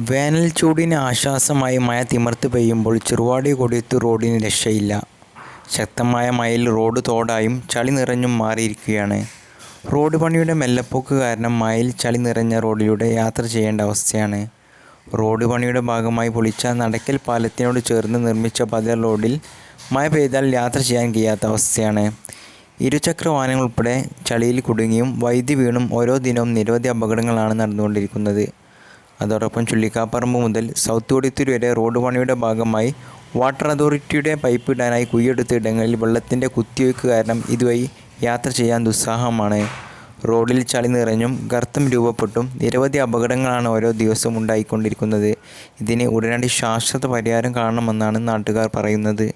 വേനൽ ചൂടിന് ആശ്വാസമായി മഴ തിമിർത്ത് പെയ്യുമ്പോൾ ചെറുവാടി കൊടിയത്ത് റോഡിന് രക്ഷയില്ല. ശക്തമായ മഴയിൽ റോഡ് തോടായും ചളി നിറഞ്ഞും മാറിയിരിക്കുകയാണ്. റോഡ് പണിയുടെ മെല്ലെപ്പോക്ക് കാരണം മഴയിൽ ചളി നിറഞ്ഞ റോഡിലൂടെ യാത്ര ചെയ്യേണ്ട അവസ്ഥയാണ്. റോഡ് പണിയുടെ ഭാഗമായി പൊളിച്ച നടക്കൽ പാലത്തിനോട് ചേർന്ന് നിർമ്മിച്ച ബദൽ റോഡിൽ മഴ പെയ്താൽ യാത്ര ചെയ്യാൻ കഴിയാത്ത അവസ്ഥയാണ്. ഇരുചക്ര വാഹനങ്ങൾ ഉൾപ്പെടെ ചളിയിൽ കുടുങ്ങിയും വൈദ്യുതി വീണും ഓരോ ദിനവും നിരവധി അപകടങ്ങളാണ് നടന്നുകൊണ്ടിരിക്കുന്നത്. അതോടൊപ്പം ചുള്ളിക്കാപ്പറമ്പ് മുതൽ സൗത്ത് കൊടിയത്തൂർ വരെ റോഡ് പണിയുടെ ഭാഗമായി വാട്ടർ അതോറിറ്റിയുടെ പൈപ്പ് ഇടാനായി കുഴിയെടുത്ത ഇടങ്ങളിൽ വെള്ളത്തിൻ്റെ കുത്തിയൊഴുക്ക് കാരണം ഇതുവഴി യാത്ര ചെയ്യാൻ ദുസ്സഹമാണ്. റോഡിൽ ചളി നിറഞ്ഞും ഗർത്തം രൂപപ്പെട്ടും നിരവധി അപകടങ്ങളാണ് ഓരോ ദിവസവും ഉണ്ടായിക്കൊണ്ടിരിക്കുന്നത്. ഇതിന് ഉടനടി ശാശ്വത പരിഹാരം കാണണമെന്നാണ് നാട്ടുകാർ പറയുന്നത്.